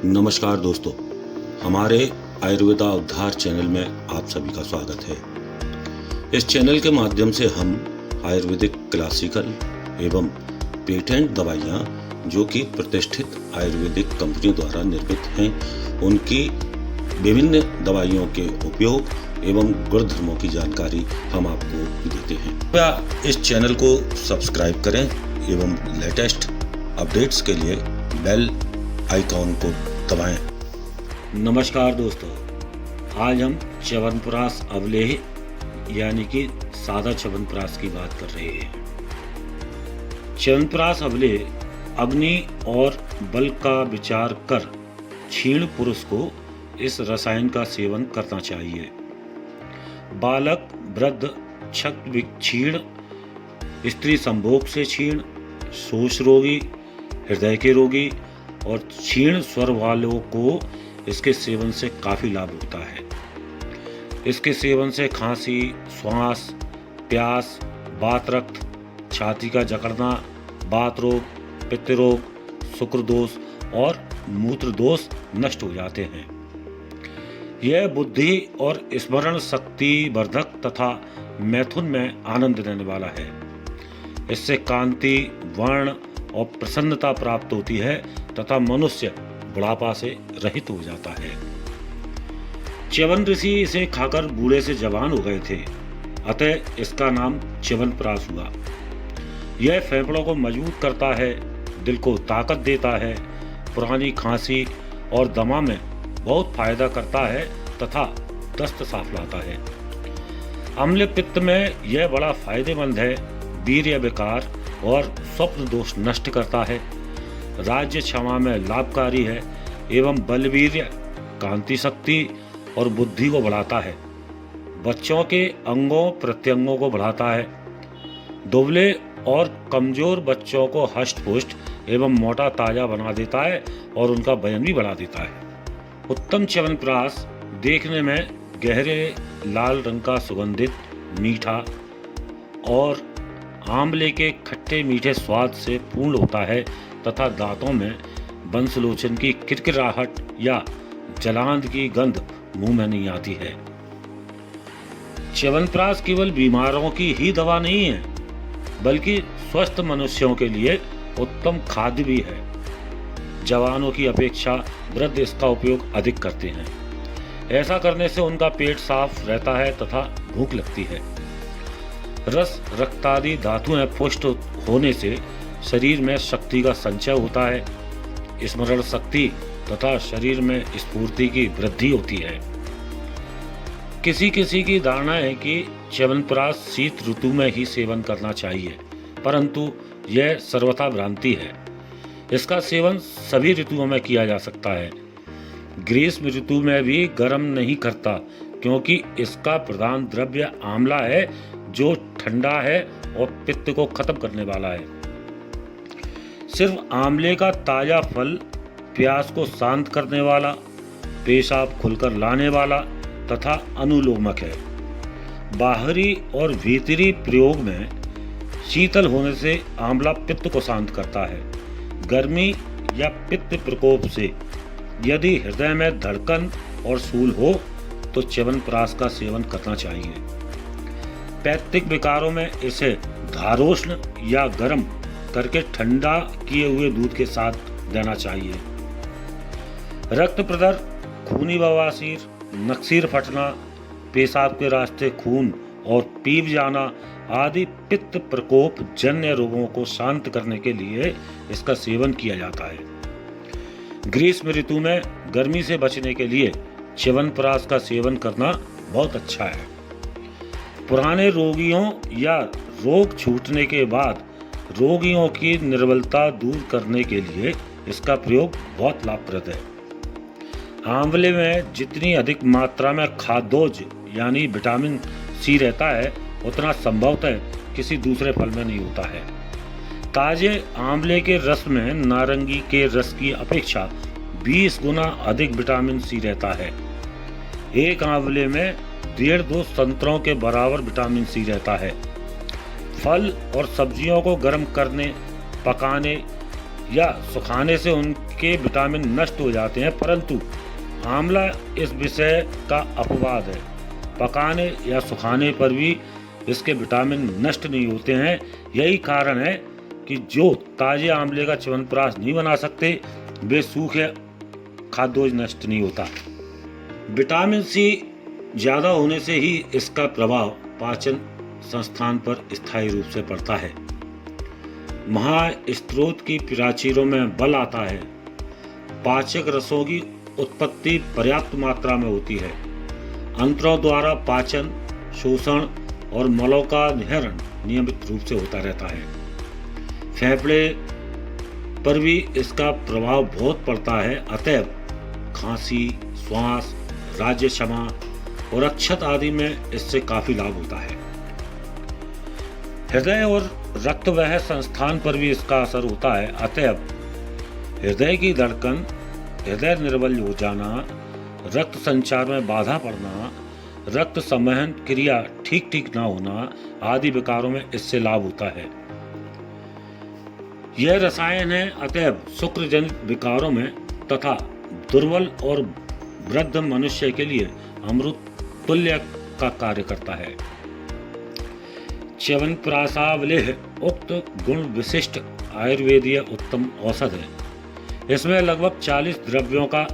नमस्कार दोस्तों, हमारे आयुर्वेदा उद्धार चैनल में आप सभी का स्वागत है। इस चैनल के माध्यम से हम आयुर्वेदिक क्लासिकल एवं पेटेंट दवाइयाँ जो कि प्रतिष्ठित आयुर्वेदिक कंपनियों द्वारा निर्मित हैं, उनकी विभिन्न दवाइयों के उपयोग एवं गुणधर्मों की जानकारी हम आपको देते हैं। कृपया इस चैनल को सब्सक्राइब करें एवं लेटेस्ट अपडेट्स के लिए बेल आइकॉन को दबाएं। नमस्कार दोस्तों, आज हम च्यवनप्राश अवलेह यानी कि सादा च्यवनप्राश की बात कर रहे हैं। च्यवनप्राश अवलेह अग्नि और बल का विचार कर क्षीण पुरुष को इस रसायन का सेवन करना चाहिए। बालक, वृद्ध, क्षत क्षीण, स्त्री संभोग से क्षीण, शोष रोगी, हृदय के रोगी और क्षीण स्वर वालों को इसके सेवन से काफ़ी लाभ होता है। इसके सेवन से खांसी, श्वास, प्यास, वात रक्त, छाती का जकड़ना, वात रोग, पित्त रोग, शुक्र दोष और मूत्र दोष नष्ट हो जाते हैं। यह बुद्धि और स्मरण शक्ति वर्धक तथा मैथुन में आनंद देने वाला है। इससे कांति, वर्ण और प्रसन्नता प्राप्त होती है तथा मनुष्य बुढ़ापा से रहित हो जाता है। च्यवन ऋषि इसे खाकर बूढ़े से जवान हो गए थे, अतः इसका नाम च्यवनप्राश हुआ। यह फेफड़ों को मजबूत करता है, दिल को ताकत देता है, पुरानी खांसी और दमा में बहुत फायदा करता है तथा दस्त साफ लाता है। अम्ल पित्त में यह बड़ा फायदेमंद है, वीर्य विकार और स्वप्न दोष नष्ट करता है, राज्य क्षमा में लाभकारी है एवं बलवीर्य, कांति शक्ति और बुद्धि को बढ़ाता है। बच्चों के अंगों प्रत्यंगों को बढ़ाता है। दुबले और कमजोर बच्चों को हष्ट पुष्ट एवं मोटा ताजा बना देता है और उनका वजन भी बढ़ा देता है। उत्तम च्यवनप्राश देखने में गहरे लाल रंग का सुगंधित, मीठा और आंवले के खट्टे मीठे स्वाद से पूर्ण होता है तथा दांतों में बंसलोचन की किरकिराहट या जलांध की गंध मुंह में नहीं आती है। च्यवनप्राश केवल बीमारों की ही दवा नहीं है, बल्कि स्वस्थ मनुष्यों के लिए उत्तम खाद्य भी है। जवानों की अपेक्षा वृद्ध इसका उपयोग अधिक करते हैं। ऐसा करने से उनका पेट साफ रहता है तथा भूख लगती है। रस, रक्तादि धातुएं पुष्ट होने से शरीर में शक्ति का संचय होता है, स्मरण शक्ति तथा शरीर में स्फूर्ति की वृद्धि होती है। किसी किसी की धारणा है कि च्यवनप्राश शीत ऋतु में ही सेवन करना चाहिए, परंतु यह सर्वथा भ्रांति है। इसका सेवन सभी ऋतुओं में किया जा सकता है। ग्रीष्म ऋतु में भी गर्म नहीं करता, क्योंकि इसका प्रधान द्रव्य आंवला है जो ठंडा है और पित्त को खत्म करने वाला है। सिर्फ आंवले का ताजा फल प्यास को शांत करने वाला, पेशाब खुलकर लाने वाला तथा अनुलोमक है। बाहरी और भीतरी प्रयोग में शीतल होने से आंवला पित्त को शांत करता है। गर्मी या पित्त प्रकोप से यदि हृदय में धड़कन और शूल हो तो च्यवनप्राश का सेवन करना चाहिए। पैत्तिक विकारों में इसे धारोष्ण या गर्म करके ठंडा किए हुए दूध के साथ देना चाहिए। रक्त प्रदर, खूनी बवासीर, नक्सीर फटना, पेशाब के रास्ते खून और पीप जाना आदि पित्त प्रकोप जन्य रोगों को शांत करने के लिए इसका सेवन किया जाता है। ग्रीष्म ऋतु में गर्मी से बचने के लिए च्यवनप्राश का सेवन करना बहुत अच्छा है। पुराने रोगियों या रोग छूटने के बाद रोगियों की निर्बलता दूर करने के लिए इसका प्रयोग बहुत लाभप्रद है। आंवले में जितनी अधिक मात्रा में खाद्योज यानी विटामिन सी रहता है, उतना संभवतः किसी दूसरे फल में नहीं होता है। ताजे आंवले के रस में नारंगी के रस की अपेक्षा 20 गुना अधिक विटामिन सी रहता है। एक आंवले में 1.5-2 संतरों के बराबर विटामिन सी रहता है। फल और सब्जियों को गर्म करने, पकाने या सुखाने से के विटामिन नष्ट हो जाते हैं, परंतु आंवला इस विषय का अपवाद है। पकाने या सुखाने पर भी इसके विटामिन नष्ट नहीं होते हैं। यही कारण है कि जो ताजे आंवले का च्यवनप्राश नहीं बना सकते, वे सूखे खाद्योज नष्ट नहीं होता। विटामिन सी ज़्यादा होने से ही इसका प्रभाव पाचन संस्थान पर स्थायी रूप से पड़ता है। महास्त्रोत की प्राचीरों में बल आता है। पाचक रसों की उत्पत्ति पर्याप्त मात्रा में होती है। अंत्रों द्वारा पाचन, शोषण और मलों का निहरण नियमित रूप से होता रहता है। फेफड़े पर भी इसका प्रभाव बहुत पड़ता है। अतएव खांसी, श्वास, राज्य क्षमा और अक्षत आदि में इससे काफी लाभ होता है। हृदय और रक्त वह संस्थान पर भी इसका असर होता है। अतएव हृदय की धड़कन, हृदय निर्बल हो जाना, रक्त संचार में बाधा पड़ना, रक्त संवहन क्रिया ठीक ना होना आदि विकारों में इससे लाभ होता है। यह रसायन है, अतएव शुक्रजनित विकारों में तथा दुर्बल और वृद्ध मनुष्य के लिए अमृत तुल्य का कार्य करता है। च्यवनप्राशावलेह उक्त गुण विशिष्ट आयुर्वेदीय उत्तम औषध है। इसमें लगभग 40 द्रव्यों का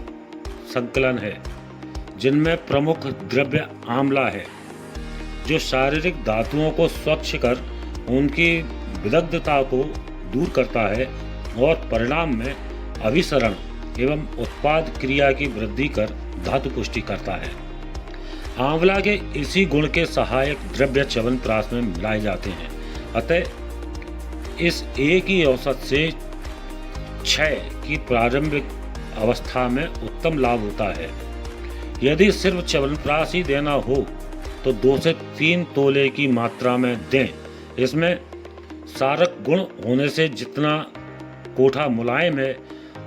संकलन है, जिनमें प्रमुख द्रव्य आंवला है, जो शारीरिक धातुओं को स्वच्छ कर उनकी विदग्धता को दूर करता है और परिणाम में अभिसरण एवं उत्पाद क्रिया की वृद्धि कर धातु पुष्टि करता है। आंवला के इसी गुण के सहायक द्रव्य च्यवनप्राश में मिलाए जाते हैं। अतः इस एक ही औषध से क्षय की प्रारंभिक अवस्था में उत्तम लाभ होता है। यदि सिर्फ च्यवनप्राश ही देना हो तो 2 से 3 तोले की मात्रा में दें। इसमें सारक गुण होने से जितना कोठा मुलायम है,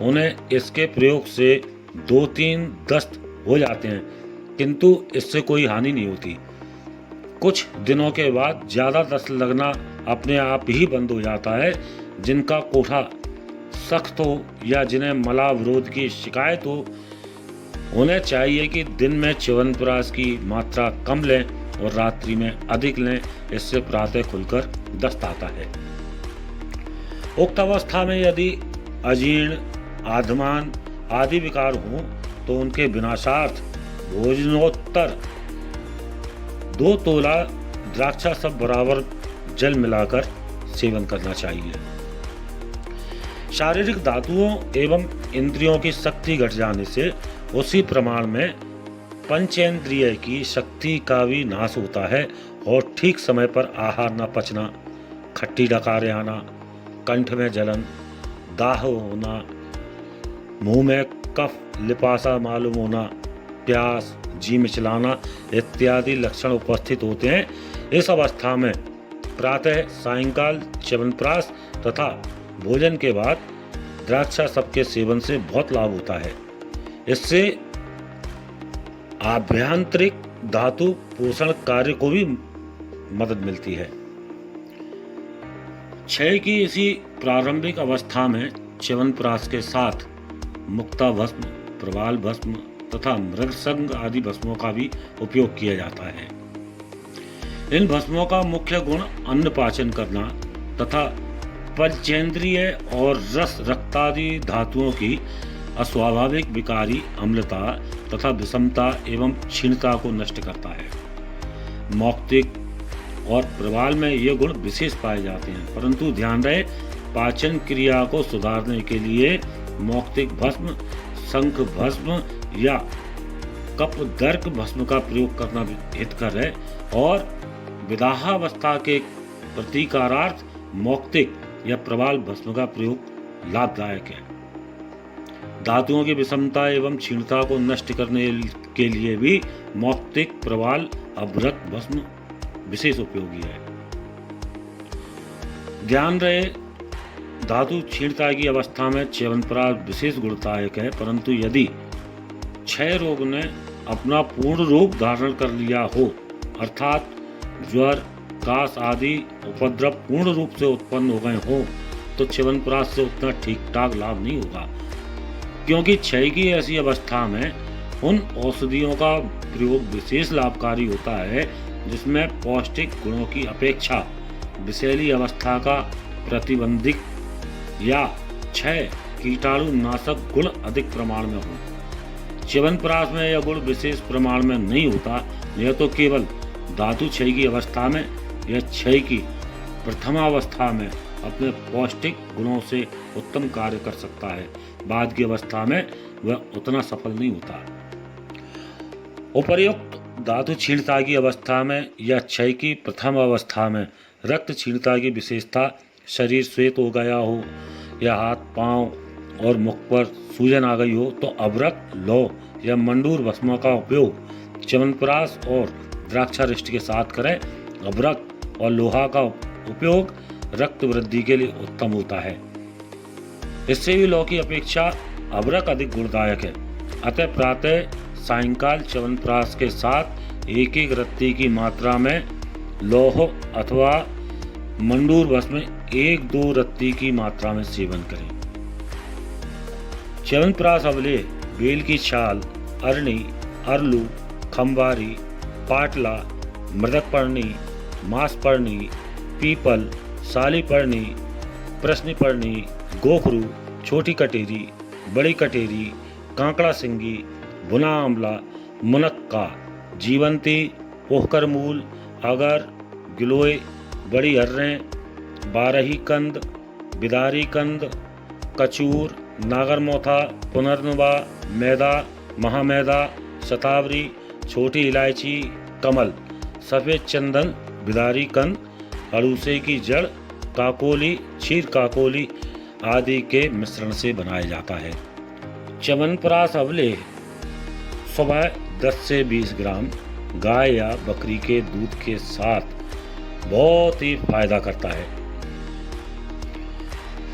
उन्हें इसके प्रयोग से 2-3 दस्त हो जाते हैं, किंतु इससे कोई हानि नहीं होती। कुछ दिनों के बाद ज़्यादा दस्त लगना अपने आप ही बंद हो जाता है। जिनका कोठा सख्त हो या जिन्हें मलावरोध की शिकायत हो, उन्हें चाहिए कि दिन में च्यवनप्राश की मात्रा कम लें और रात्रि में अधिक लें। इससे प्रातः खुलकर दस्त आता है। उक्त अवस्था में यदि अजीर्ण, आधमान आदि विकार हों तो उनके विनाशार्थ भोजनोत्तर 2 तोला द्राक्षा सब बराबर जल मिलाकर सेवन करना चाहिए। शारीरिक धातुओं एवं इंद्रियों की शक्ति घट जाने से उसी प्रमाण में पंचेंद्रिय की शक्ति का भी नाश होता है और ठीक समय पर आहार न पचना, खट्टी डकारें आना, कंठ में जलन, दाह होना, मुंह में कफ लिपासा मालूम होना, प्यास, जी मिचलाना इत्यादि लक्षण उपस्थित होते हैं। इस अवस्था में प्रातः, सायंकाल च्यवनप्राश तथा भोजन के बाद द्राक्षा सब के सेवन से बहुत लाभ होता है। इससे आभ्यंतरिक धातु पोषण कार्य को भी मदद मिलती है। क्षय की इसी प्रारंभिक अवस्था में च्यवनप्राश के साथ मुक्ता भस्म, प्रवाल भस्म तथा मृगसंग आदि भस्मों का भी उपयोग किया जाता है। इन भस्मों का मुख्य गुण अन्न पाचन करना तथा पंचेंद्रिय और रस रक्तादि धातुओं की अस्वाभाविक विकारी अम्लता तथा विषमता एवं क्षीणता को नष्ट करता है। मौक्तिक और प्रवाल में ये गुण विशेष पाए जाते हैं, परंतु ध्यान रहे पाचन क्रिया को सुधारने के लिए मौक्तिक भस्म, शंख भस्म या कपदर्क भस्म का प्रयोग करना हितकर है और विदाहावस्था के प्रतिकारार्थ मौक्तिक या प्रवाल भस्म का प्रयोग लाभदायक है। धातुओं की विषमता एवं क्षीणता को नष्ट करने के लिए भी मौक्तिक, प्रवाल, अभ्रक भस्म विशेष उपयोगी है। ध्यान रहे धातु क्षीणता की अवस्था में च्यवनप्राश विशेष गुणदायक है, परंतु यदि क्षय रोग ने अपना पूर्ण रूप धारण कर लिया हो, अर्थात ज्वर, कास आदि उपद्रव पूर्ण रूप से उत्पन्न हो गए हो, तो च्यवनप्राश से उतना ठीक ठाक लाभ नहीं होगा। क्योंकि क्षय की ऐसी अवस्था में उन औषधियों का प्रयोग विशेष लाभकारी होता है जिसमें पौष्टिक गुणों की अपेक्षा विषैली अवस्था का प्रतिबंधित या क्षय कीटाणु नाशक गुण अधिक प्रमाण में हो। च्यवनप्राश में यह गुण विशेष प्रमाण में नहीं होता। यह तो केवल धातु क्षय की अवस्था में या क्षय की प्रथमावस्था में अपने पौष्टिक गुणों से उत्तम कार्य कर सकता है। बाद की अवस्था में वह उतना सफल नहीं होता। उपर्युक्त धातु क्षीणता की अवस्था में या क्षय की प्रथम अवस्था में रक्त क्षीणता की विशेषता शरीर श्वेत हो गया हो या हाथ पांव और मुख पर सूजन आ गई हो तो अभ्रक, लौह या मंडूर भस्म का उपयोग च्यवनप्राश और द्राक्षारिष्ट के साथ करें। अभ्रक और लोहा का उपयोग रक्त वृद्धि के लिए उत्तम होता है। इससे भी लौह की अपेक्षा अभ्रक अधिक गुणदायक है। अतः प्रातः सायंकाल च्यवनप्राश के साथ एक एक रत्ती की मात्रा में लौह अथवा मंडूर भस्म 1-2 रत्ती की मात्रा में सेवन करें। च्यवनप्राश अवलेह बेल की छाल, अरणी, अरलू, खंबारी, पाटला, मृदकपर्णी, मांसपर्णी, पीपल, सालीपर्णी, प्रश्निपर्णी, गोखरू, छोटी कटेरी, बड़ी कटेरी, कांकड़ा सिंगी, भुना आंवला, मुनक्का, जीवंती, पोहकर मूल, अगर, गिलोय, बड़ी हर्रें, बारही कंद, बिदारी कंद, कचूर, नागरमोथा, पुनर्नवा, मैदा, महामैदा, शतावरी, छोटी इलायची, कमल, सफ़ेद चंदन, बिदारी कंद, अड़ूसे की जड़, काकोली, क्षीर काकोली आदि के मिश्रण से बनाया जाता है। च्यवनप्राश अवलेह सुबह 10 से 20 ग्राम गाय या बकरी के दूध के साथ बहुत ही फायदा करता है।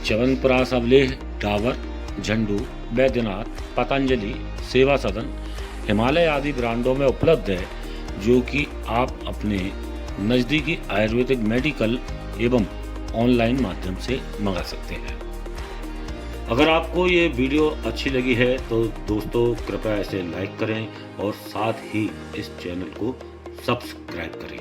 च्यवनप्राश अवलेह डाबर, झंडू, बैद्यनाथ, पतंजलि, सेवा सदन, हिमालय आदि ब्रांडों में उपलब्ध है, जो कि आप अपने नज़दीकी आयुर्वेदिक मेडिकल एवं ऑनलाइन माध्यम से मंगा सकते हैं। अगर आपको ये वीडियो अच्छी लगी है तो दोस्तों कृपया इसे लाइक करें और साथ ही इस चैनल को सब्सक्राइब करें।